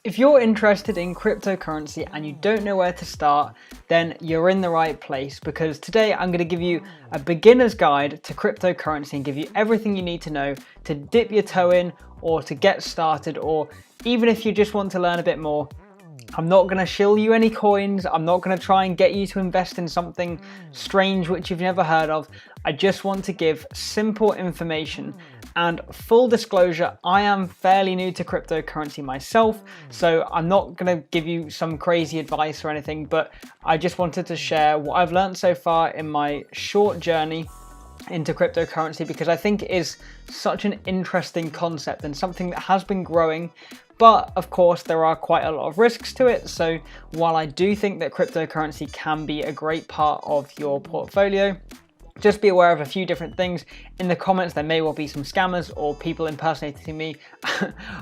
If you're interested in cryptocurrency and you don't know where to start, then you're in the right place, because today I'm going to give you a beginner's guide to cryptocurrency and give you everything you need to know to dip your toe in or to get started, or even if you just want to learn a bit more. I'm not going to shill you any coins. I'm not going to try and get you to invest in something strange which you've never heard of. I just want to give simple information. And full disclosure, I am fairly new to cryptocurrency myself, so I'm not going to give you some crazy advice or anything, but I just wanted to share what I've learned so far in my short journey into cryptocurrency, because I think it is such an interesting concept and something that has been growing. But of course, there are quite a lot of risks to it. So while I do think that cryptocurrency can be a great part of your portfolio, just be aware of a few different things. In the comments, there may well be some scammers or people impersonating me.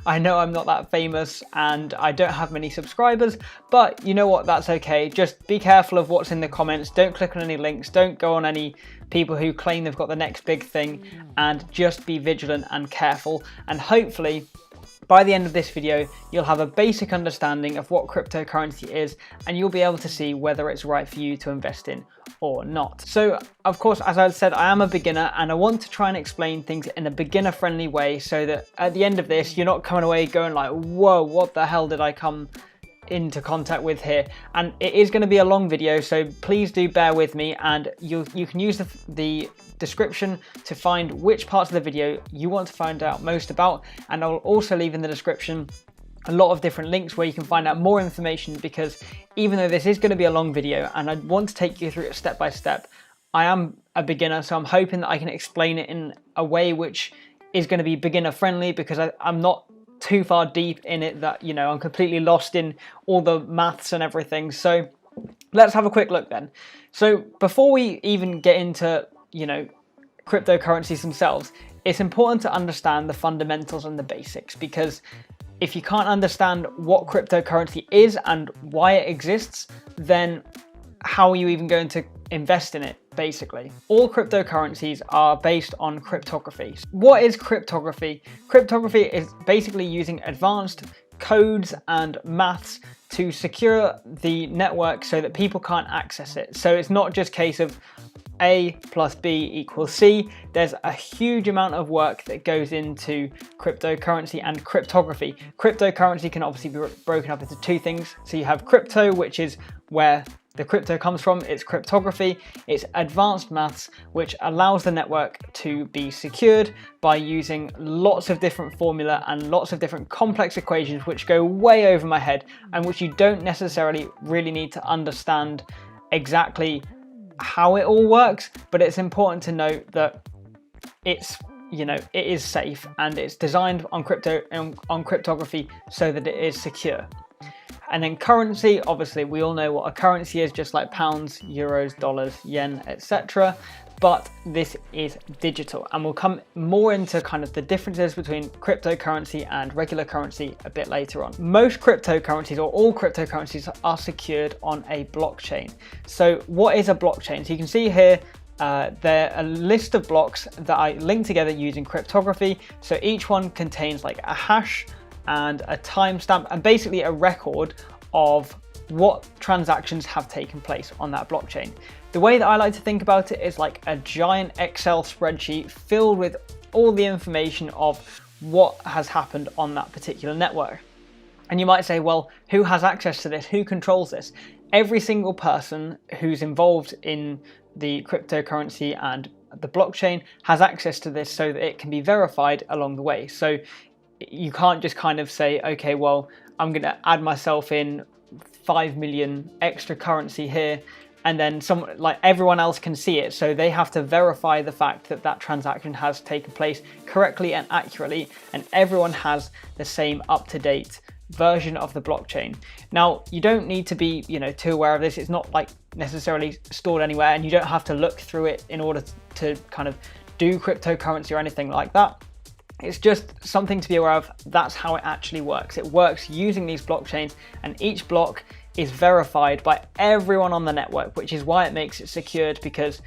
I know I'm not that famous and I don't have many subscribers, but you know what, that's okay. Just be careful of what's in the comments. Don't click on any links. Don't go on any people who claim they've got the next big thing, and just be vigilant and careful. And hopefully, by the end of this video, you'll have a basic understanding of what cryptocurrency is, and you'll be able to see whether it's right for you to invest in or not. So, of course, as I said, I am a beginner and I want to try and explain things in a beginner-friendly way so that at the end of this, you're not coming away going like, whoa, what the hell did I come into contact with here? And it is going to be a long video, so please do bear with me, and you can use the description to find which parts of the video you want to find out most about, and I'll also leave in the description a lot of different links where you can find out more information, because even though this is going to be a long video and I want to take you through it step by step, I am a beginner, so I'm hoping that I can explain it in a way which is going to be beginner friendly, because I'm not too far deep in it that, you know, I'm completely lost in all the maths and everything. So let's have a quick look then. So before we even get into, you know, cryptocurrencies themselves, it's important to understand the fundamentals and the basics, because if you can't understand what cryptocurrency is and why it exists, then how are you even going to invest in it, basically? All cryptocurrencies are based on cryptography. What is cryptography? Cryptography is basically using advanced codes and maths to secure the network so that people can't access it. So it's not just a case of A plus B equals C. There's a huge amount of work that goes into cryptocurrency and cryptography. Cryptocurrency can obviously be broken up into two things. So you have crypto, which is where the crypto comes from. It's cryptography. It's advanced maths, which allows the network to be secured by using lots of different formula and lots of different complex equations which go way over my head, and which you don't necessarily really need to understand exactly how it all works. But it's important to note that it's, you know, it is safe and it's designed on cryptography so that it is secure. And then currency, obviously we all know what a currency is, just like pounds, euros, dollars, yen, etc. But this is digital, and we'll come more into kind of the differences between cryptocurrency and regular currency a bit later on. Most cryptocurrencies, or all cryptocurrencies, are secured on a blockchain. So what is a blockchain? So you can see here they're a list of blocks that I link together using cryptography. So each one contains like a hash and a timestamp, and basically a record of what transactions have taken place on that blockchain. The way that I like to think about it is like a giant Excel spreadsheet filled with all the information of what has happened on that particular network. And you might say, well, who has access to this? Who controls this? Every single person who's involved in the cryptocurrency and the blockchain has access to this so that it can be verified along the way. So you can't just kind of say, okay, well, I'm going to add myself in 5 million extra currency here, and then everyone else can see it. So they have to verify the fact that that transaction has taken place correctly and accurately, and everyone has the same up-to-date version of the blockchain. Now, you don't need to be, you know, too aware of this. It's not like necessarily stored anywhere, and you don't have to look through it in order to kind of do cryptocurrency or anything like that. It's just something to be aware of. That's how it actually works. It works using these blockchains, and each block is verified by everyone on the network, which is why it makes it secured, because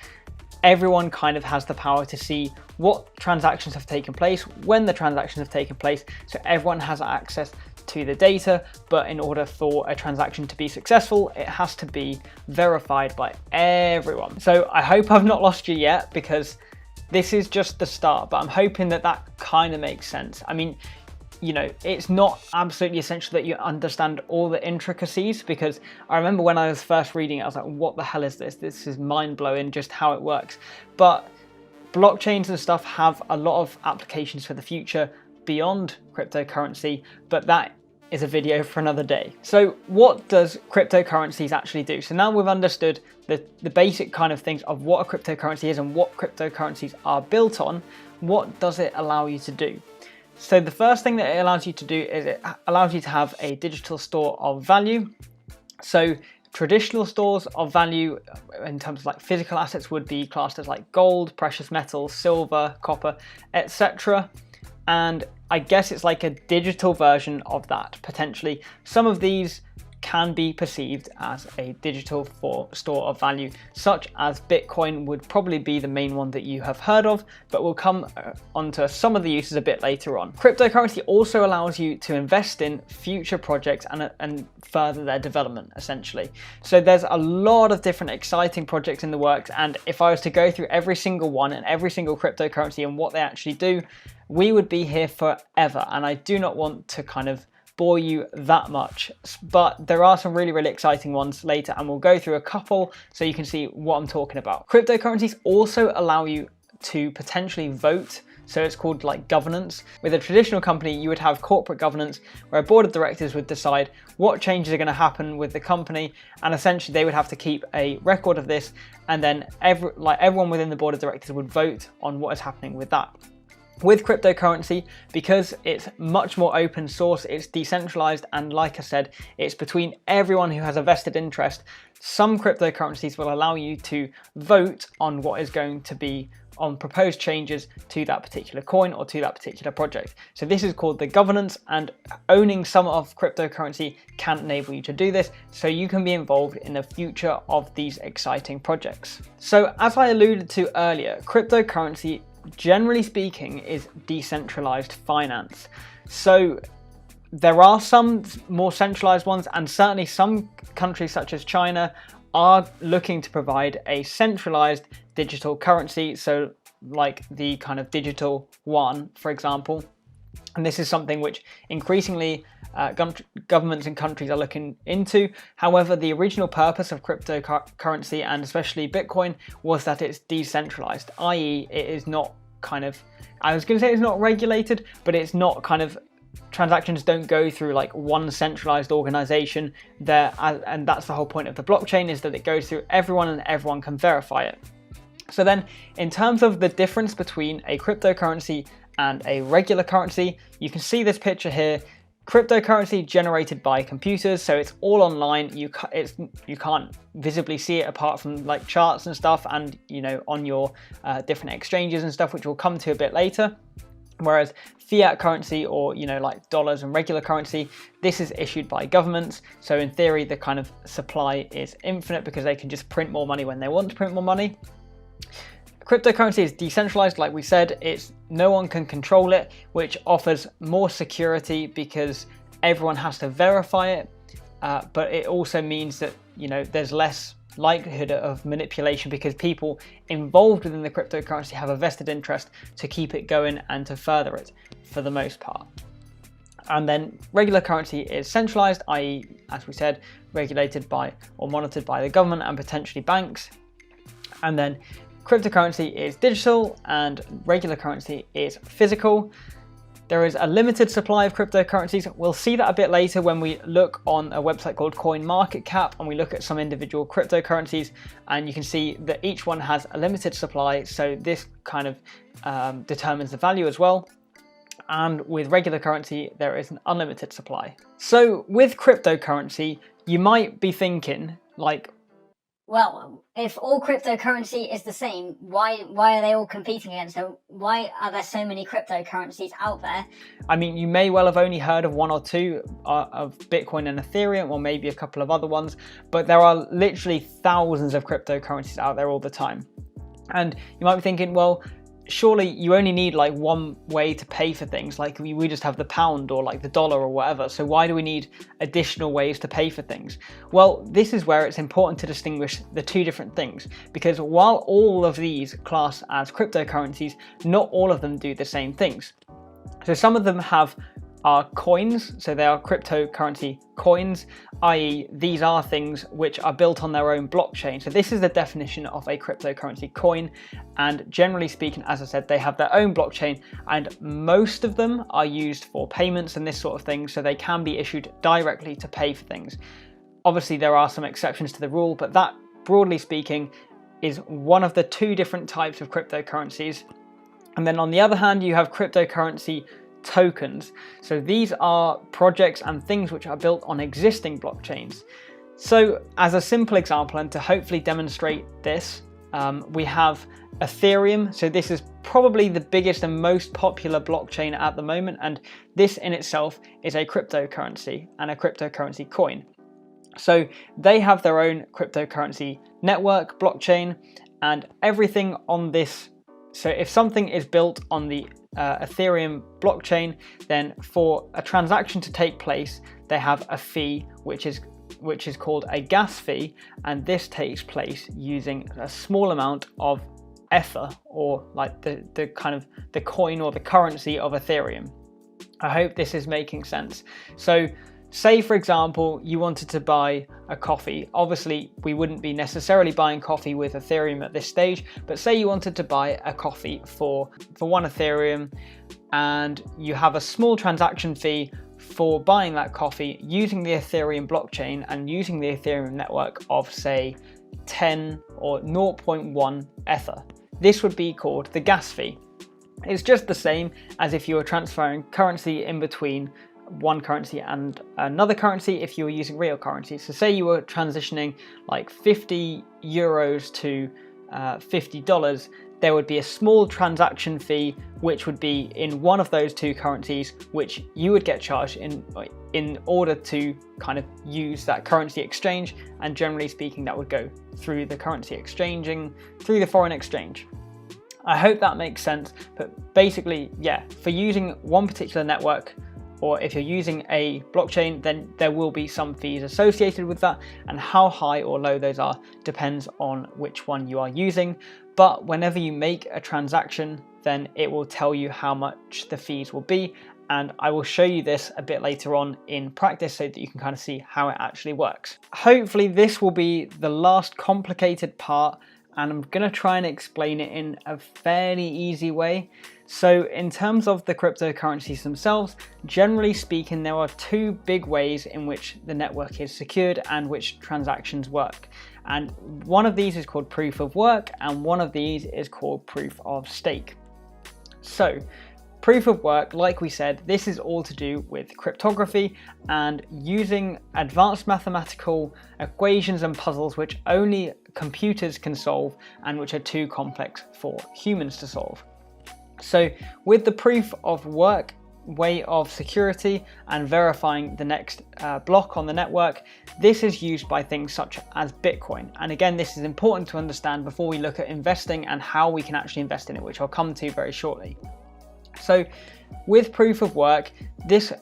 everyone kind of has the power to see what transactions have taken place, when the transactions have taken place, so everyone has access to the data, but in order for a transaction to be successful, it has to be verified by everyone. So I hope I've not lost you yet, because this is just the start, but I'm hoping that that kind of makes sense. I mean, you know, it's not absolutely essential that you understand all the intricacies, because I remember when I was first reading it, I was like, what the hell is this? This is mind-blowing just how it works. But blockchains and stuff have a lot of applications for the future beyond cryptocurrency, but that is a video for another day. So what does cryptocurrencies actually do? So now we've understood the basic kind of things of what a cryptocurrency is and what cryptocurrencies are built on. What does it allow you to do? So the first thing that it allows you to do is it allows you to have a digital store of value. So traditional stores of value in terms of like physical assets would be classed as like gold, precious metals, silver, copper, etc. And I guess it's like a digital version of that, potentially. Some of these can be perceived as a digital store of value, such as Bitcoin would probably be the main one that you have heard of, but we'll come onto some of the uses a bit later on. Cryptocurrency also allows you to invest in future projects and further their development, essentially. So there's a lot of different exciting projects in the works, and if I was to go through every single one and every single cryptocurrency and what they actually do, we would be here forever, and I do not want to kind of bore you that much, but there are some really exciting ones later, and we'll go through a couple so you can see what I'm talking about. Cryptocurrencies also allow you to potentially vote, so it's called like governance. With a traditional company, you would have corporate governance where a board of directors would decide what changes are going to happen with the company, and essentially they would have to keep a record of this, and then everyone within the board of directors would vote on what is happening with that. With cryptocurrency, because it's much more open source, it's decentralized, and like I said, it's between everyone who has a vested interest, some cryptocurrencies will allow you to vote on what is going to be on proposed changes to that particular coin or to that particular project. So this is called the governance, and owning some of cryptocurrency can enable you to do this, so you can be involved in the future of these exciting projects. So as I alluded to earlier, cryptocurrency, generally speaking, is decentralized finance. So there are some more centralized ones, and certainly some countries such as China are looking to provide a centralized digital currency, so like the kind of digital yuan, for example. And this is something which increasingly governments and countries are looking into. However, the original purpose of cryptocurrency, and especially Bitcoin, was that it's decentralized, i.e. it is not kind of, I was going to say it's not regulated, but it's not kind of, transactions don't go through like one centralized organization there, and that's the whole point of the blockchain, is that it goes through everyone and everyone can verify it. So then in terms of the difference between a cryptocurrency and a regular currency, you can see this picture here. Cryptocurrency generated by computers, so it's all online. You can't visibly see it apart from like charts and stuff, and you know, on your different exchanges and stuff, which we'll come to a bit later. Whereas fiat currency, or you know, like dollars and regular currency, this is issued by governments. So in theory, the kind of supply is infinite because they can just print more money when they want to print more money. Cryptocurrency is decentralized, like we said. It's no one can control it, which offers more security because everyone has to verify it. But it also means that, you know, there's less likelihood of manipulation because people involved within the cryptocurrency have a vested interest to keep it going and to further it for the most part. And then regular currency is centralized, i.e., as we said, regulated by or monitored by the government and potentially banks. And then cryptocurrency is digital and regular currency is physical. There is a limited supply of cryptocurrencies. We'll see that a bit later when we look on a website called CoinMarketCap and we look at some individual cryptocurrencies, and you can see that each one has a limited supply. So this kind of determines the value as well. And with regular currency, there is an unlimited supply. So with cryptocurrency, you might be thinking like, well, if all cryptocurrency is the same, why are they all competing against it? Why are there so many cryptocurrencies out there? I mean, you may well have only heard of one or two of Bitcoin and Ethereum, or maybe a couple of other ones, but there are literally thousands of cryptocurrencies out there all the time. And you might be thinking, well, surely you only need like one way to pay for things. Like we just have the pound or like the dollar or whatever. So why do we need additional ways to pay for things? Well, this is where it's important to distinguish the two different things, because while all of these class as cryptocurrencies, not all of them do the same things. So some of them are coins, so they are cryptocurrency coins, i.e. these are things which are built on their own blockchain. So this is the definition of a cryptocurrency coin, and generally speaking, as I said, they have their own blockchain, and most of them are used for payments and this sort of thing, so they can be issued directly to pay for things. Obviously there are some exceptions to the rule, but that, broadly speaking, is one of the two different types of cryptocurrencies. And then on the other hand, you have cryptocurrency tokens. So these are projects and things which are built on existing blockchains. So as a simple example, and to hopefully demonstrate this, we have Ethereum. So this is probably the biggest and most popular blockchain at the moment, and this in itself is a cryptocurrency and a cryptocurrency coin. So they have their own cryptocurrency network blockchain, and everything on this. So if something is built on the Ethereum blockchain, then for a transaction to take place, they have a fee which is called a gas fee, and this takes place using a small amount of Ether, or like the kind of the coin or the currency of Ethereum. I hope this is making sense. So say, for example, you wanted to buy a coffee. Obviously, we wouldn't be necessarily buying coffee with Ethereum at this stage, but say you wanted to buy a coffee for 1 Ethereum, and you have a small transaction fee for buying that coffee using the Ethereum blockchain and using the Ethereum network of, say, 10 or 0.1 Ether. This would be called the gas fee. It's just the same as if you were transferring currency in between one currency and another currency if you were using real currency. So say you were transitioning like 50 euros to $50, there would be a small transaction fee which would be in one of those two currencies, which you would get charged in order to kind of use that currency exchange, and generally speaking that would go through the currency exchanging, through the foreign exchange. I hope that makes sense, but basically, yeah, for using one particular network, or if you're using a blockchain, then there will be some fees associated with that, and how high or low those are depends on which one you are using. But whenever you make a transaction, then it will tell you how much the fees will be, and I will show you this a bit later on in practice so that you can kind of see how it actually works. Hopefully this will be the last complicated part, and I'm going to try and explain it in a fairly easy way. So in terms of the cryptocurrencies themselves, generally speaking, there are two big ways in which the network is secured and which transactions work. And one of these is called proof of work, and one of these is called proof of stake. So proof of work, like we said, this is all to do with cryptography and using advanced mathematical equations and puzzles which only computers can solve and which are too complex for humans to solve. So with the proof of work way of security and verifying the next block on the network, this is used by things such as Bitcoin. And again, this is important to understand before we look at investing and how we can actually invest in it, which I'll come to very shortly. So with proof of work, this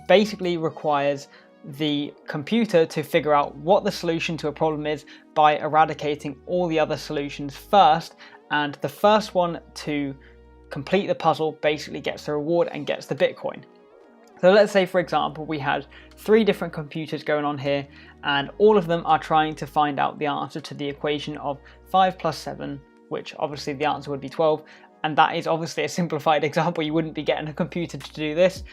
basically requires the computer to figure out what the solution to a problem is by eradicating all the other solutions first, and the first one to complete the puzzle basically gets the reward and gets the Bitcoin. So let's say, for example, we had 3 different computers going on here, and all of them are trying to find out the answer to the equation of 5 plus 7, which obviously the answer would be 12, and that is obviously a simplified example. You wouldn't be getting a computer to do this.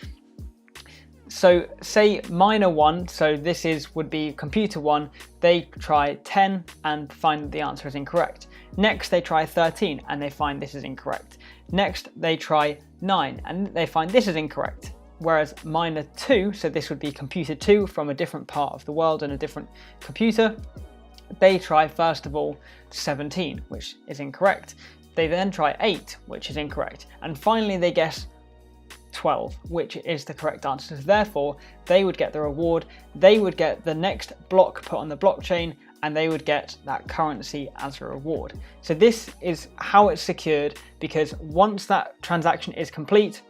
So say minor 1, so this would be computer 1, they try 10 and find that the answer is incorrect. Next they try 13 and they find this is incorrect. Next they try 9 and they find this is incorrect. Whereas minor 2, so this would be computer 2 from a different part of the world and a different computer, they try first of all 17, which is incorrect. They then try 8, which is incorrect. And finally they guess 12, which is the correct answer. So therefore, they would get the reward, they would get the next block put on the blockchain, and they would get that currency as a reward. So this is how it's secured, because once that transaction is complete,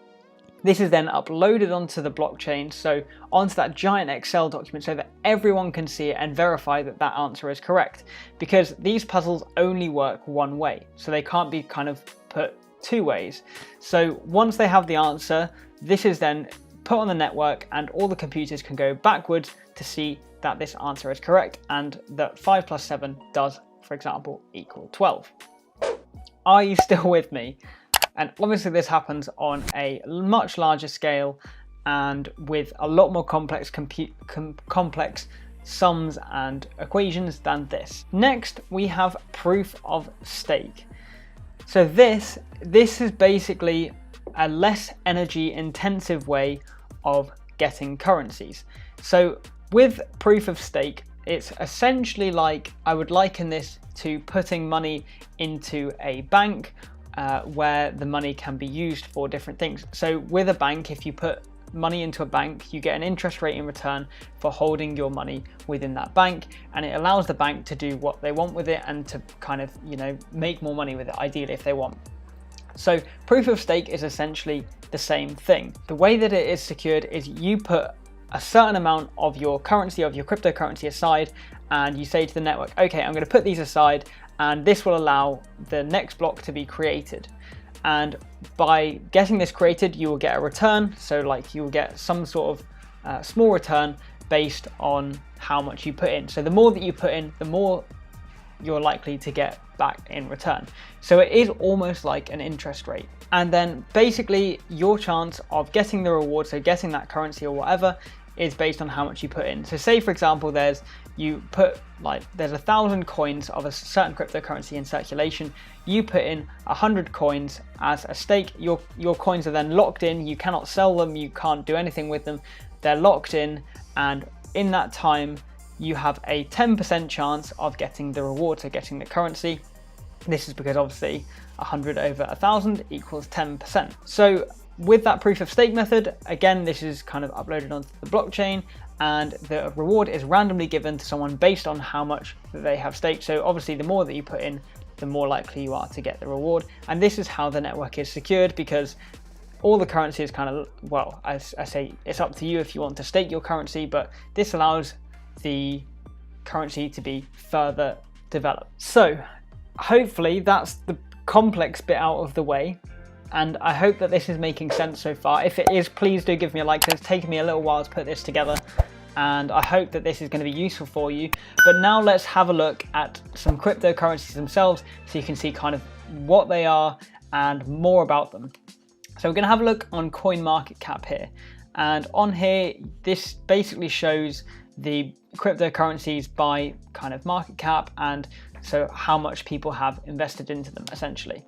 this is then uploaded onto the blockchain, so onto that giant Excel document, so that everyone can see it and verify that that answer is correct. Because these puzzles only work one way, so they can't be kind of put two ways. So once they have the answer, this is then put on the network and all the computers can go backwards to see that this answer is correct and that 5 plus 7 does, for example, equal 12. Are you still with me? And obviously this happens on a much larger scale and with a lot more complex complex sums and equations than this. Next, we have proof of stake. So this is basically a less energy intensive way of getting currencies. So with proof of stake, it's essentially like, I would liken this to putting money into a bank where the money can be used for different things. So with a bank, if you put money into a bank, you get an interest rate in return for holding your money within that bank, and it allows the bank to do what they want with it and to kind of, you know, make more money with it, ideally, if they want. So proof of stake is essentially the same thing. The way that it is secured is you put a certain amount of your currency, of your cryptocurrency aside, and you say to the network, okay, I'm going to put these aside, and this will allow the next block to be created. And by getting this created, you will get a return. So like you will get some sort of small return based on how much you put in. So the more that you put in, the more you're likely to get back in return. So it is almost like an interest rate. And then basically your chance of getting the reward, so getting that currency or whatever, is based on how much you put in. So say for example, there's 1,000 coins of a certain cryptocurrency in circulation. You put in 100 coins as a stake. Your coins are then locked in. You cannot sell them. You can't do anything with them. They're locked in, and in that time, you have a 10% chance of getting the reward, so getting the currency. This is because obviously 100 over 1,000 equals 10%. So with that proof of stake method, again, this is kind of uploaded onto the blockchain, and the reward is randomly given to someone based on how much they have staked. So obviously the more that you put in, the more likely you are to get the reward. And this is how the network is secured, because all the currency is kind of, well, as I say, it's up to you if you want to stake your currency, but this allows the currency to be further developed. So hopefully that's the complex bit out of the way, and I hope that this is making sense so far. If it is, please do give me a like. It's taken me a little while to put this together, and I hope that this is going to be useful for you. But now let's have a look at some cryptocurrencies themselves, so you can see kind of what they are and more about them. So we're going to have a look on CoinMarketCap here, and on here this basically shows the cryptocurrencies by kind of market cap, and so how much people have invested into them essentially.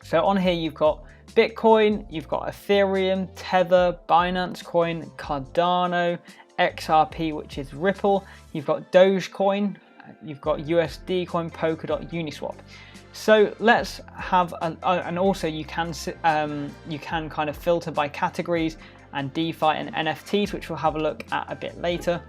So on here you've got Bitcoin, you've got Ethereum, Tether, Binance Coin, Cardano, XRP, which is Ripple, you've got Dogecoin, you've got USD Coin, Polkadot, Uniswap. So let's have, and also you can kind of filter by categories and DeFi and NFTs, which we'll have a look at a bit later.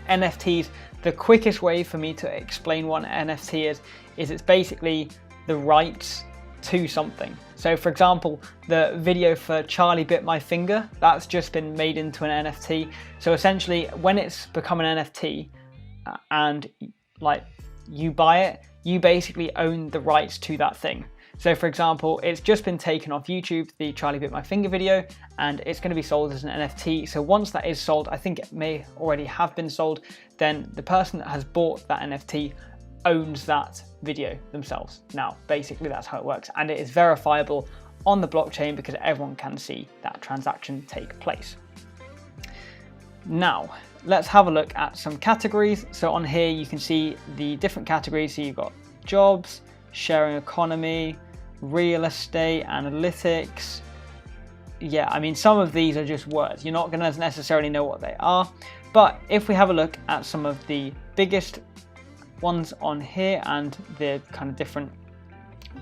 NFTs, the quickest way for me to explain what an NFT is it's basically the rights to something. So for example, the video for Charlie Bit My Finger, that's just been made into an NFT. So essentially when it's become an NFT and like you buy it, you basically own the rights to that thing. So for example, it's just been taken off YouTube, the Charlie Bit My Finger video, and it's going to be sold as an NFT. So once that is sold, I think it may already have been sold, then the person that has bought that NFT owns that video themselves. Now, basically that's how it works. And it is verifiable on the blockchain because everyone can see that transaction take place. Now, let's have a look at some categories. So on here, you can see the different categories. So you've got jobs, sharing economy, real estate, analytics. Yeah, I mean, some of these are just words. You're not going to necessarily know what they are. But if we have a look at some of the biggest ones on here and the kind of different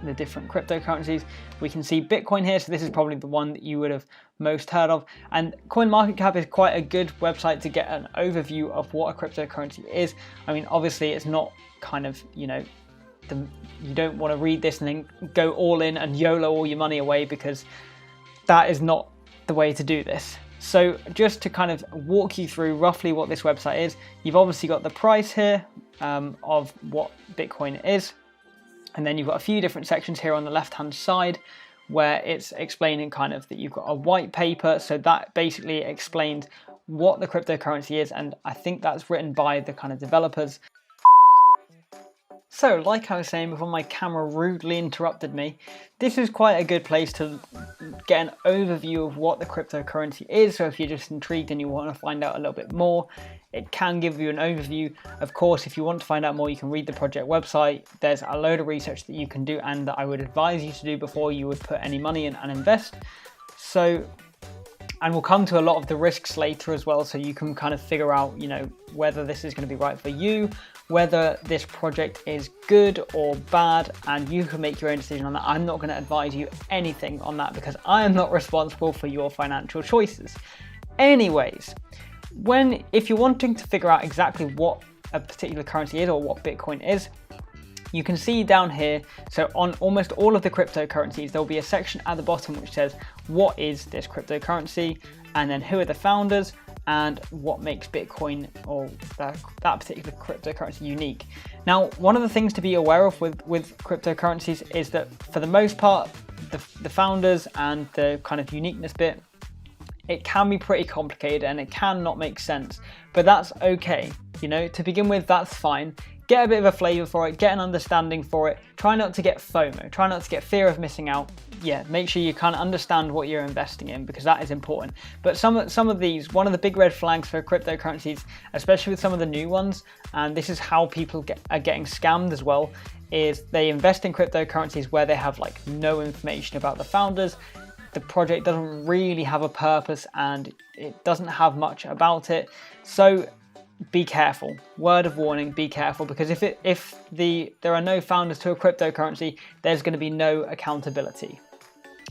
the different cryptocurrencies. We can see Bitcoin here, so this is probably the one that you would have most heard of. And CoinMarketCap is quite a good website to get an overview of what a cryptocurrency is. I mean, obviously it's not kind of, you know, you don't want to read this and then go all in and YOLO all your money away, because that is not the way to do this. So just to kind of walk you through roughly what this website is, you've obviously got the price here of what Bitcoin is. And then you've got a few different sections here on the left-hand side where it's explaining kind of that you've got a white paper. So that basically explains what the cryptocurrency is. And I think that's written by the kind of developers. So like I was saying before my camera rudely interrupted me, this is quite a good place to get an overview of what the cryptocurrency is. So if you're just intrigued and you want to find out a little bit more, it can give you an overview. Of course, if you want to find out more, you can read the project website. There's a load of research that you can do and that I would advise you to do before you would put any money in and invest. So, and we'll come to a lot of the risks later as well, so you can kind of figure out, you know, whether this is going to be right for you, whether this project is good or bad, and you can make your own decision on that. I'm not going to advise you anything on that because I am not responsible for your financial choices. Anyways, if you're wanting to figure out exactly what a particular currency is or what Bitcoin is, you can see down here, so on almost all of the cryptocurrencies, there'll be a section at the bottom which says, what is this cryptocurrency? And then who are the founders and what makes Bitcoin or that particular cryptocurrency unique. Now, one of the things to be aware of with cryptocurrencies is that for the most part, the founders and the kind of uniqueness bit, it can be pretty complicated and it can not make sense, but that's okay. You know, to begin with, that's fine. Get a bit of a flavor for it, get an understanding for it. Try not to get FOMO, try not to get fear of missing out. Yeah, make sure you kind of understand what you're investing in, because that is important. But some of these, one of the big red flags for cryptocurrencies, especially with some of the new ones, and this is how people are getting scammed as well, is they invest in cryptocurrencies where they have like no information about the founders. The project doesn't really have a purpose and it doesn't have much about it. So be careful. Word of warning, be careful, because if there are no founders to a cryptocurrency, there's going to be no accountability.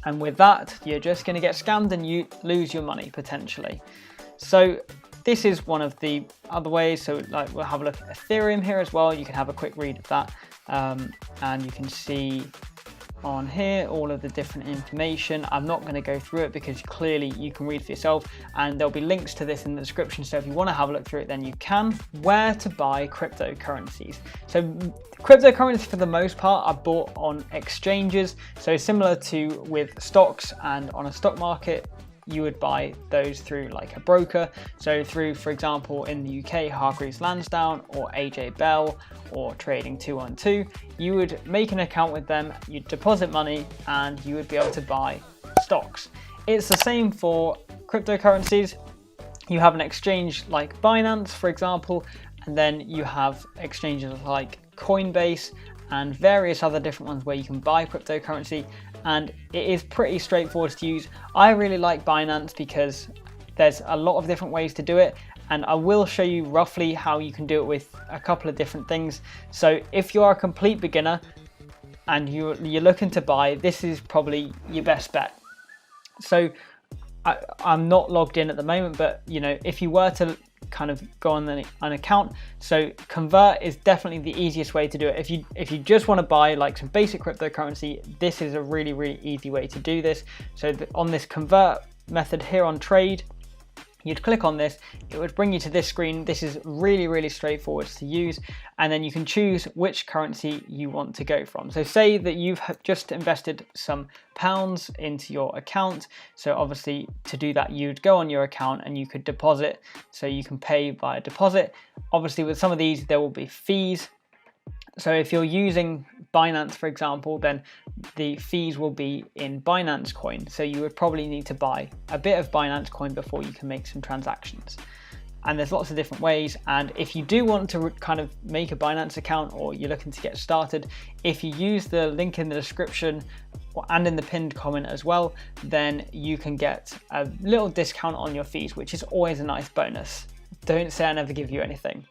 And with that, you're just going to get scammed and you lose your money potentially. So this is one of the other ways. So like we'll have a look at Ethereum here as well. You can have a quick read of that, and you can see on here all of the different information. I'm not going to go through it because clearly you can read for yourself, and there'll be links to this in the description, so if you want to have a look through it then you can. Where to buy cryptocurrencies. So cryptocurrencies for the most part are bought on exchanges, so similar to with stocks, and on a stock market you would buy those through like a broker. So through, for example, in the UK, Hargreaves Lansdown or AJ Bell or Trading 212, you would make an account with them, you'd deposit money and you would be able to buy stocks. It's the same for cryptocurrencies. You have an exchange like Binance, for example, and then you have exchanges like Coinbase and various other different ones where you can buy cryptocurrency, and it is pretty straightforward to use. I really like Binance because there's a lot of different ways to do it, and I will show you roughly how you can do it with a couple of different things. So if you are a complete beginner and you're looking to buy, this is probably your best bet. So I'm not logged in at the moment, but you know, if you were to kind of go on an account, so Convert is definitely the easiest way to do it. If you just want to buy like some basic cryptocurrency, this is a really easy way to do this. So on this Convert method here on Trade, you'd click on this, it would bring you to this screen. This is really straightforward to use, and then you can choose which currency you want to go from. So say that you've just invested some pounds into your account, so obviously to do that you'd go on your account and you could deposit, so you can pay via deposit. Obviously with some of these there will be fees. So if you're using Binance, for example, then the fees will be in Binance coin. So you would probably need to buy a bit of Binance coin before you can make some transactions. And there's lots of different ways. And if you do want to kind of make a Binance account, or you're looking to get started, if you use the link in the description and in the pinned comment as well, then you can get a little discount on your fees, which is always a nice bonus. Don't say I never give you anything.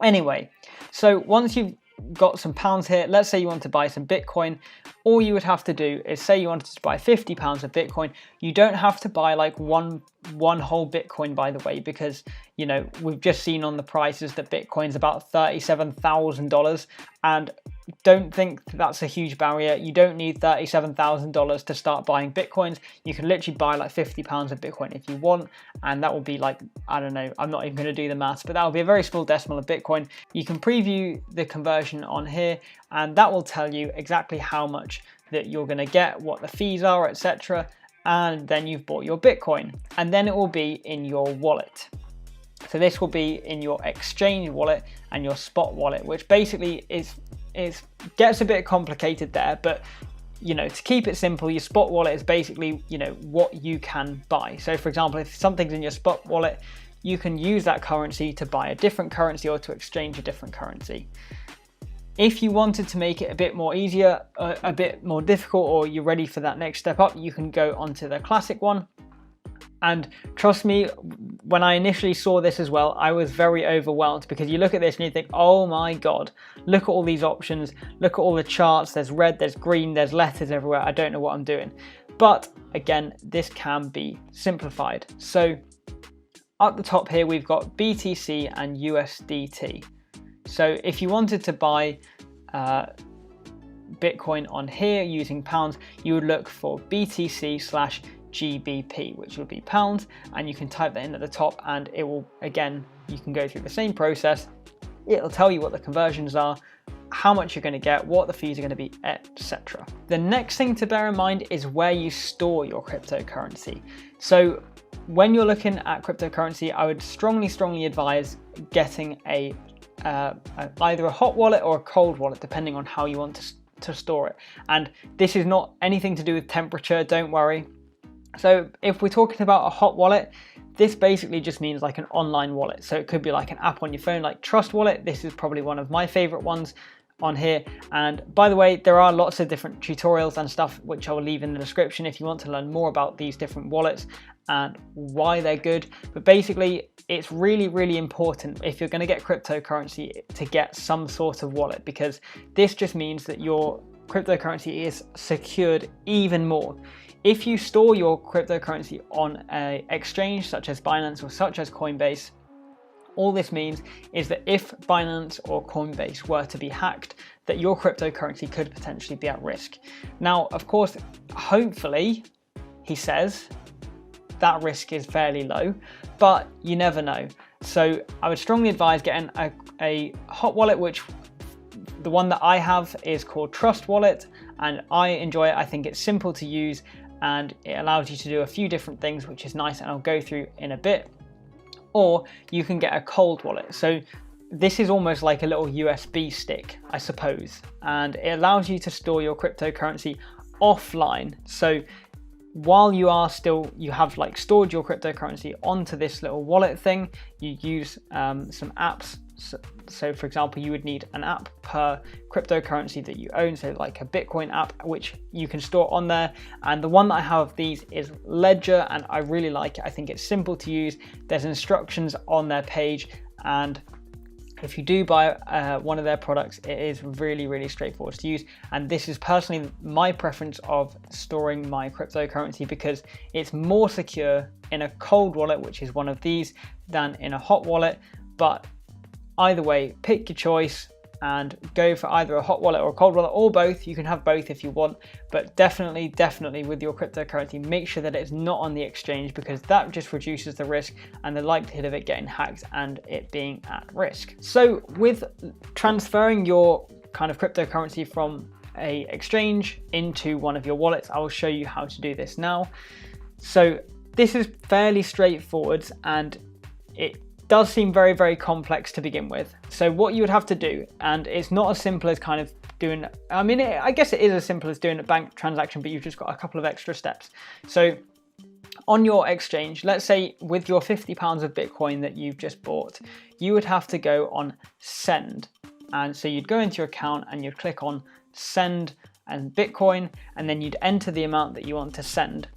Anyway, so once you've got some pounds here. Let's say you want to buy some Bitcoin. All you would have to do is say you wanted to buy 50 pounds of Bitcoin. You don't have to buy like one whole Bitcoin, by the way, because, you know, we've just seen on the prices that Bitcoin's about $37,000, and don't think that's a huge barrier. You don't need $37,000 to start buying Bitcoins. You can literally buy like 50 pounds of Bitcoin if you want, and that will be like, I don't know, I'm not even going to do the maths, but that will be a very small decimal of Bitcoin. You can preview the conversion on here, and that will tell you exactly how much that you're going to get, what the fees are, etc. And then you've bought your Bitcoin, and then it will be in your wallet. So this will be in your exchange wallet and your spot wallet, which basically gets a bit complicated there, but you know, to keep it simple, your spot wallet is basically, you know, what you can buy. So for example, if something's in your spot wallet, you can use that currency to buy a different currency or to exchange a different currency. If you wanted to make it a bit more easier, a bit more difficult, or you're ready for that next step up, you can go onto the classic one. And trust me, when I initially saw this as well, I was very overwhelmed, because you look at this and you think, oh my God, look at all these options, look at all the charts, there's red, there's green, there's letters everywhere, I don't know what I'm doing. But again, this can be simplified. So up the top here, we've got BTC and USDT. So if you wanted to buy Bitcoin on here using pounds, you would look for BTC/GBP, which would be pounds, and you can type that in at the top, and it will, again, you can go through the same process. It'll tell you what the conversions are, how much you're going to get, what the fees are going to be, etc. The next thing to bear in mind is where you store your cryptocurrency. So when you're looking at cryptocurrency, I would strongly advise getting either a hot wallet or a cold wallet, depending on how you want to store it. And this is not anything to do with temperature, don't worry. So if we're talking about a hot wallet, this basically just means like an online wallet. So it could be like an app on your phone, like Trust Wallet. This is probably one of my favorite ones on here. And by the way, there are lots of different tutorials and stuff, which I will leave in the description if you want to learn more about these different wallets and why they're good. But basically, it's really important if you're going to get cryptocurrency to get some sort of wallet, because this just means that your cryptocurrency is secured even more. If you store your cryptocurrency on an exchange such as Binance or such as Coinbase, all this means is that if Binance or Coinbase were to be hacked, that your cryptocurrency could potentially be at risk. Now, of course, hopefully, he says, that risk is fairly low, but you never know. So I would strongly advise getting a hot wallet, which the one that I have is called Trust Wallet, and I enjoy it. I think it's simple to use and it allows you to do a few different things, which is nice, and I'll go through in a bit. Or you can get a cold wallet. So this is almost like a little USB stick, I suppose, and it allows you to store your cryptocurrency offline. So while you have like stored your cryptocurrency onto this little wallet thing, you use some apps. So for example, you would need an app per cryptocurrency that you own, so like a Bitcoin app, which you can store on there. And the one that I have of these is Ledger, and I really like it. I think it's simple to use. There's instructions on their page, and if you do buy one of their products, it is really straightforward to use. And this is personally my preference of storing my cryptocurrency, because it's more secure in a cold wallet, which is one of these, than in a hot wallet. But either way, pick your choice and go for either a hot wallet or a cold wallet, or both. You can have both if you want, but definitely with your cryptocurrency, make sure that it's not on the exchange, because that just reduces the risk and the likelihood of it getting hacked and it being at risk. So with transferring your kind of cryptocurrency from a exchange into one of your wallets, I will show you how to do this now. So this is fairly straightforward, and it does seem very complex to begin with. So what you would have to do, and it's not as simple as kind of doing, I guess it is as simple as doing a bank transaction, but you've just got a couple of extra steps. So on your exchange, let's say with your 50 pounds of Bitcoin that you've just bought, you would have to go on send. And so you'd go into your account and you'd click on send and Bitcoin, and then you'd enter the amount that you want to send.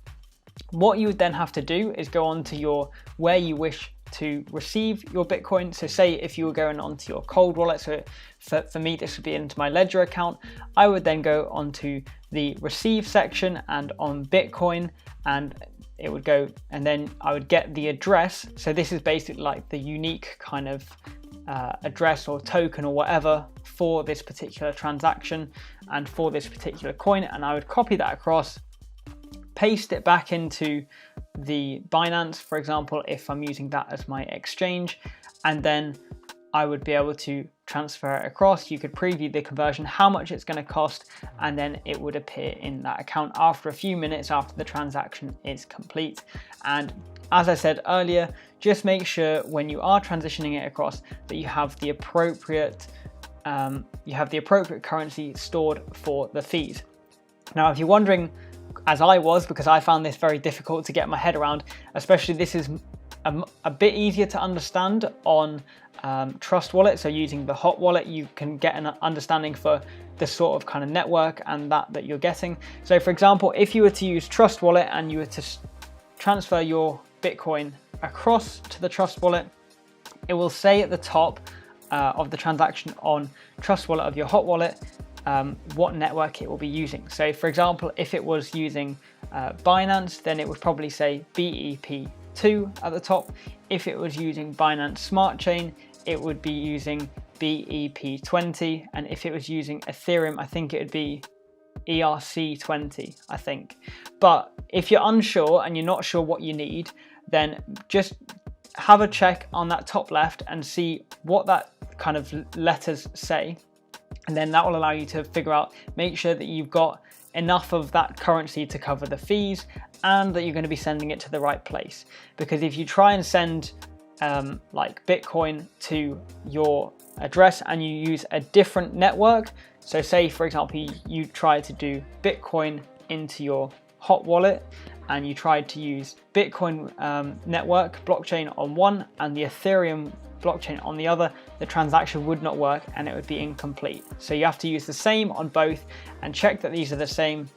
What you would then have to do is go on to where you wish to receive your Bitcoin. So say if you were going onto your cold wallet, so for me this would be into my Ledger account, I would then go onto the receive section and on Bitcoin, and it would go, and then I would get the address. So this is basically like the unique kind of address or token or whatever for this particular transaction and for this particular coin, and I would copy that across, paste it back into the Binance, for example, if I'm using that as my exchange, and then I would be able to transfer it across. You could preview the conversion, how much it's going to cost, and then it would appear in that account after a few minutes after the transaction is complete. And as I said earlier, just make sure when you are transitioning it across that you have the appropriate currency stored for the fees. Now, if you're wondering, as I was, because I found this very difficult to get my head around, especially this is a bit easier to understand on Trust Wallet. So using the hot wallet, you can get an understanding for the sort of kind of network and that you're getting. So for example, if you were to use Trust Wallet and you were to transfer your Bitcoin across to the Trust Wallet, it will say at the top of the transaction on Trust Wallet of your hot wallet what network it will be using. So for example, if it was using Binance, then it would probably say BEP2 at the top. If it was using Binance Smart Chain, it would be using BEP20, and if it was using Ethereum, I think it would be ERC20, I think. But if you're unsure and you're not sure what you need, then just have a check on that top left and see what that kind of letters say, and then that will allow you to figure out, make sure that you've got enough of that currency to cover the fees and that you're going to be sending it to the right place. Because if you try and send like Bitcoin to your address and you use a different network, so say for example you try to do Bitcoin into your hot wallet and you tried to use Bitcoin network blockchain on one and the Ethereum blockchain on the other, the transaction would not work and it would be incomplete. So you have to use the same on both and check that these are the same,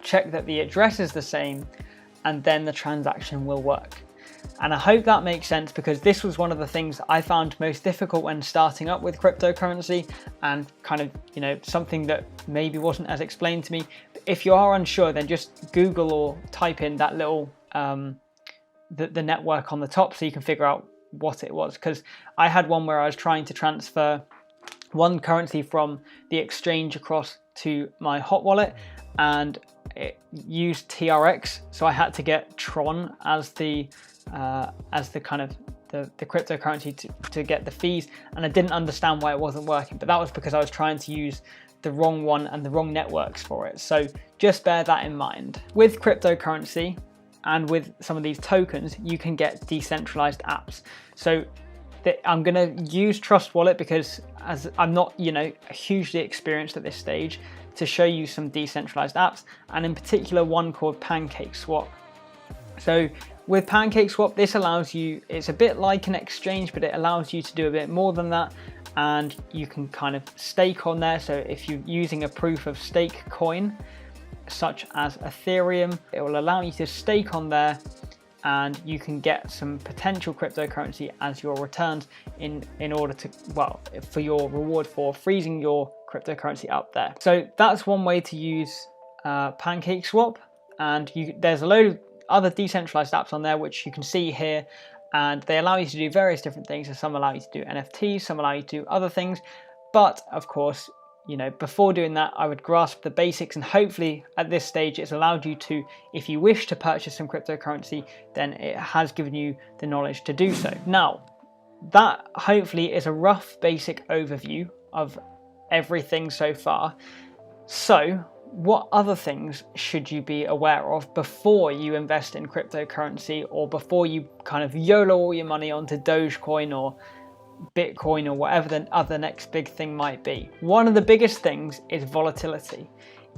check that the address is the same, and then the transaction will work. And I hope that makes sense, because this was one of the things I found most difficult when starting up with cryptocurrency, and kind of, you know, something that maybe wasn't as explained to me. If you are unsure, then just Google or type in that little the network on the top so you can figure out what it was. Because I had one where I was trying to transfer one currency from the exchange across to my hot wallet, and it used TRX, so I had to get Tron as the kind of the cryptocurrency to get the fees, and I didn't understand why it wasn't working, but that was because I was trying to use the wrong one and the wrong networks for it. So just bear that in mind. With cryptocurrency and with some of these tokens, you can get decentralized apps. So I'm going to use Trust Wallet because as I'm not, you know, hugely experienced at this stage, to show you some decentralized apps, and in particular one called PancakeSwap. So with PancakeSwap, this allows you, it's a bit like an exchange, but it allows you to do a bit more than that, and you can kind of stake on there. So if you're using a proof of stake coin, such as Ethereum, it will allow you to stake on there, and you can get some potential cryptocurrency as your returns in order to, well, for your reward for freezing your cryptocurrency up there. So that's one way to use PancakeSwap, and there's a load of other decentralized apps on there which you can see here, and they allow you to do various different things. So some allow you to do NFTs, some allow you to do other things, but of course, you know, before doing that, I would grasp the basics, and hopefully at this stage it's allowed you to, if you wish to purchase some cryptocurrency, then it has given you the knowledge to do so. Now, that hopefully is a rough basic overview of everything so far. So what other things should you be aware of before you invest in cryptocurrency, or before you kind of YOLO all your money onto Dogecoin or Bitcoin or whatever the other next big thing might be? One of the biggest things is volatility.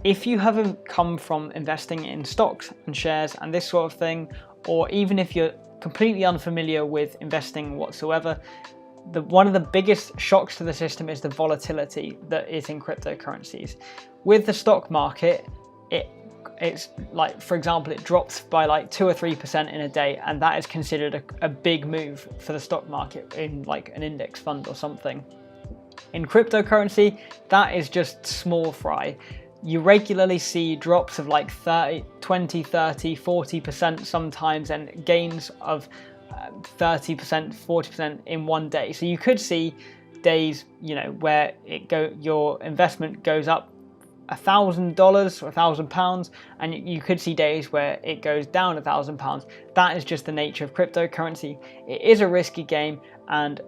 If you haven't come from investing in stocks and shares and this sort of thing, or even if you're completely unfamiliar with investing whatsoever, one of the biggest shocks to the system is the volatility that is in cryptocurrencies. With the stock market, it it's like, for example, it drops by like 2 or 3% in a day, and that is considered a big move for the stock market in like an index fund or something. In cryptocurrency, that is just small fry. You regularly see drops of like 20, 30, 40% sometimes, and gains of 30%, 40% in one day. So you could see days, you know, where your investment goes up $1,000 or £1,000, and you could see days where it goes down £1,000. That is just the nature of cryptocurrency. It is a risky game, and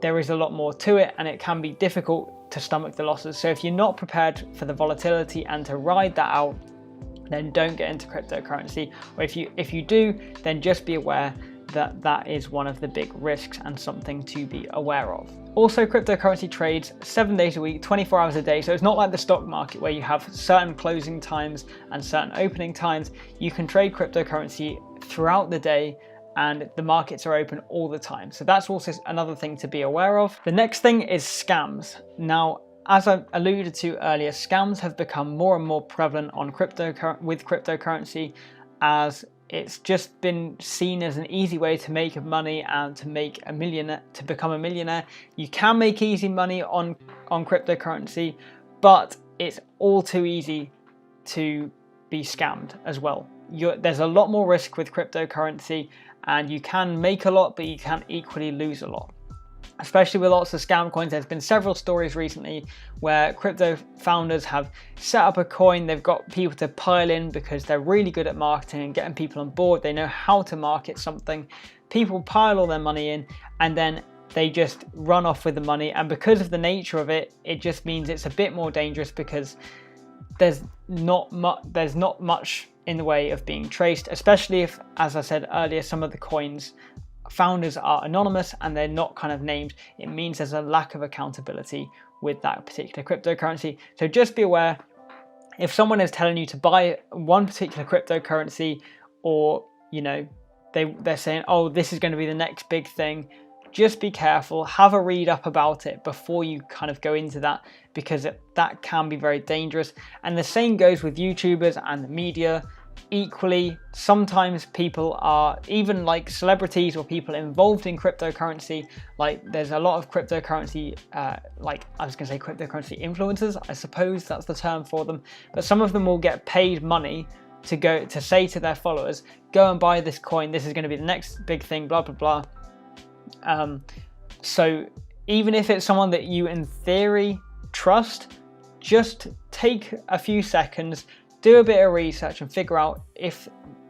there is a lot more to it, and it can be difficult to stomach the losses. So if you're not prepared for the volatility and to ride that out, then don't get into cryptocurrency. Or if you do, then just be aware that that is one of the big risks and something to be aware of. Also, cryptocurrency trades 7 days a week, 24 hours a day. So it's not like the stock market where you have certain closing times and certain opening times. You can trade cryptocurrency throughout the day, and the markets are open all the time. So that's also another thing to be aware of. The next thing is scams. Now, as I alluded to earlier, scams have become more and more prevalent on cryptocurrency, as it's just been seen as an easy way to make money and to become a millionaire. You can make easy money on cryptocurrency, but it's all too easy to be scammed as well. There's a lot more risk with cryptocurrency, and you can make a lot, but you can equally lose a lot. Especially with lots of scam coins. There's been several stories recently where crypto founders have set up a coin, they've got people to pile in because they're really good at marketing and getting people on board, they know how to market something. People pile all their money in, and then they just run off with the money, and because of the nature of it, it just means it's a bit more dangerous, because there's not much in the way of being traced, especially if, as I said earlier, some of the coins founders are anonymous and they're not kind of named. It means there's a lack of accountability with that particular cryptocurrency. So just be aware, if someone is telling you to buy one particular cryptocurrency, or you know, they're saying, oh, this is going to be the next big thing, just be careful, have a read up about it before you kind of go into that, because that can be very dangerous. And the same goes with YouTubers and the media. Equally, sometimes people are, even like celebrities or people involved in cryptocurrency, like there's a lot of cryptocurrency, cryptocurrency influencers, I suppose that's the term for them, but some of them will get paid money to say to their followers, go and buy this coin, this is going to be the next big thing, blah blah blah. So even if it's someone that you in theory trust, just take a few seconds, do a bit of research and figure out if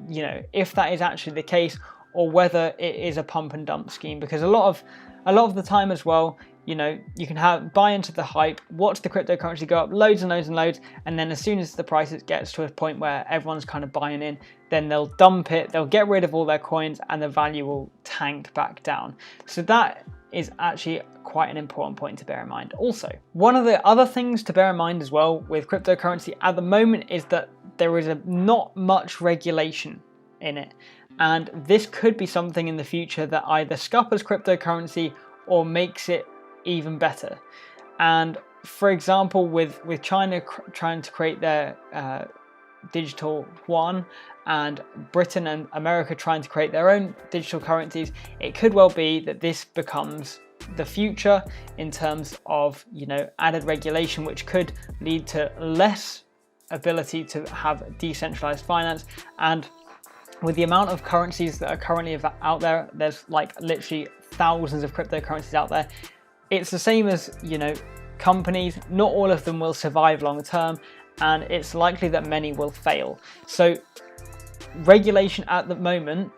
that is actually the case, or whether it is a pump and dump scheme. Because a lot of the time as well, you know, you can buy into the hype, watch the cryptocurrency go up loads and loads and loads, and then as soon as the price gets to a point where everyone's kind of buying in, then they'll dump it, they'll get rid of all their coins, and the value will tank back down. So that is actually quite an important point to bear in mind. Also, one of the other things to bear in mind as well with cryptocurrency at the moment is that there is not much regulation in it, and this could be something in the future that either scuppers cryptocurrency or makes it even better. And for example, with China trying to create their digital yuan, and Britain and America trying to create their own digital currencies, it could well be that this becomes the future in terms of, you know, added regulation, which could lead to less ability to have decentralized finance. And with the amount of currencies that are currently out there, there's like literally thousands of cryptocurrencies out there. It's the same as, you know, companies, not all of them will survive long term, and it's likely that many will fail. So regulation at the moment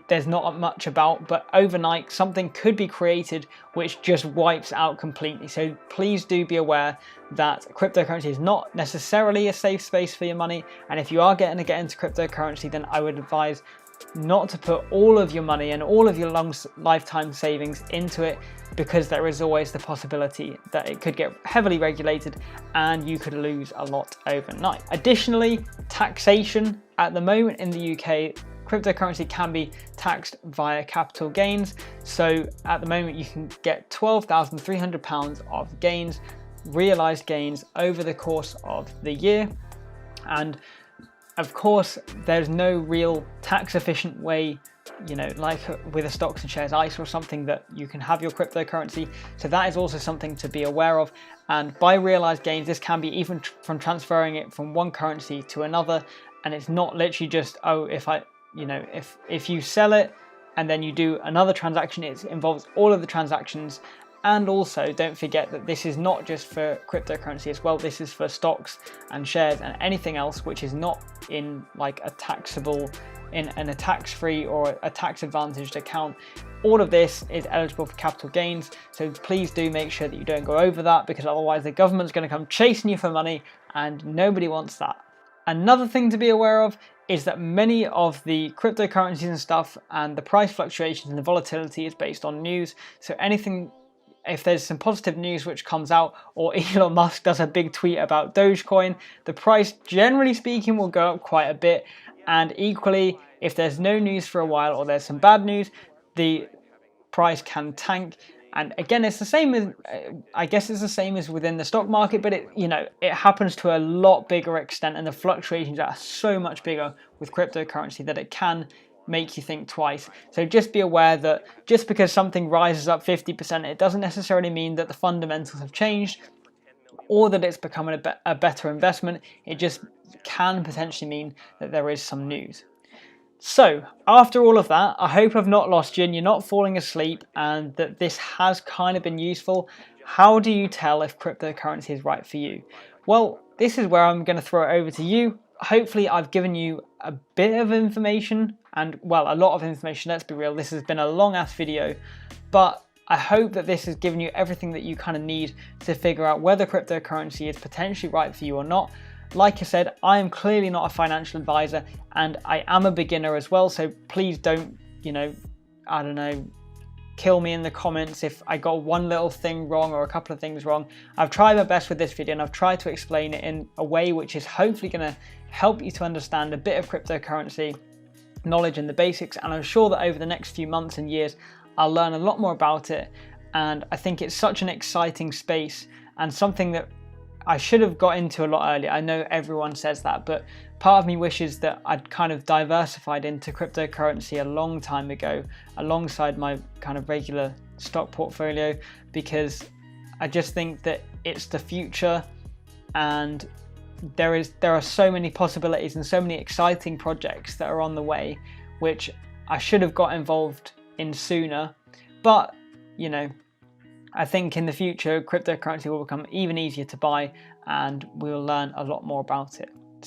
there's not much about, but overnight something could be created which just wipes out completely. So please do be aware that cryptocurrency is not necessarily a safe space for your money, and if you are getting to get into cryptocurrency, then I would advise not to put all of your money and all of your lifetime savings into it, because there is always the possibility that it could get heavily regulated and you could lose a lot overnight. Additionally, taxation. At the moment in the UK, cryptocurrency can be taxed via capital gains. So at the moment you can get £12,300 of gains, realised gains over the course of the year. And Of course, there's no real tax efficient way, you know, like with a stocks and shares ISA or something, that you can have your cryptocurrency. So that is also something to be aware of. And by realized gains, this can be even from transferring it from one currency to another. And it's not literally just, oh, if you sell it and then you do another transaction, it involves all of the transactions. And also don't forget that this is not just for cryptocurrency as well. This is for stocks and shares and anything else which is not in like a taxable, in a tax-free or a tax-advantaged account. All of this is eligible for capital gains. So please do make sure that you don't go over that, because otherwise the government's going to come chasing you for money and nobody wants that. Another thing to be aware of is that many of the cryptocurrencies and stuff and the price fluctuations and the volatility is based on news. So anything, if there's some positive news which comes out, or Elon Musk does a big tweet about Dogecoin, the price, generally speaking, will go up quite a bit. And equally, if there's no news for a while or there's some bad news, the price can tank. And again, it's the same as, I guess it's the same as within the stock market, but it happens to a lot bigger extent, and the fluctuations are so much bigger with cryptocurrency that it can make you think twice. So just be aware that just because something rises up 50%, it doesn't necessarily mean that the fundamentals have changed or that it's becoming a better investment. It just can potentially mean that there is some news. So after all of that, I hope I've not lost you and you're not falling asleep, and that this has kind of been useful. How do you tell if cryptocurrency is right for you? Well, this is where I'm going to throw it over to you. Hopefully I've given you a bit of information, and well, a lot of information, let's be real. This has been a long ass video, but I hope that this has given you everything that you kind of need to figure out whether cryptocurrency is potentially right for you or not. Like I said, I am clearly not a financial advisor, and I am a beginner as well, so please don't, kill me in the comments if I got one little thing wrong or a couple of things wrong. I've tried my best with this video, and I've tried to explain it in a way which is hopefully going to help you to understand a bit of cryptocurrency knowledge and the basics, and I'm sure that over the next few months and years I'll learn a lot more about it. And I think it's such an exciting space, and something that I should have got into a lot earlier. I know everyone says that, but part of me wishes that I'd kind of diversified into cryptocurrency a long time ago alongside my kind of regular stock portfolio, because I just think that it's the future, and there are so many possibilities and so many exciting projects that are on the way, which I should have got involved in sooner. But I think in the future cryptocurrency will become even easier to buy, and we'll learn a lot more about it.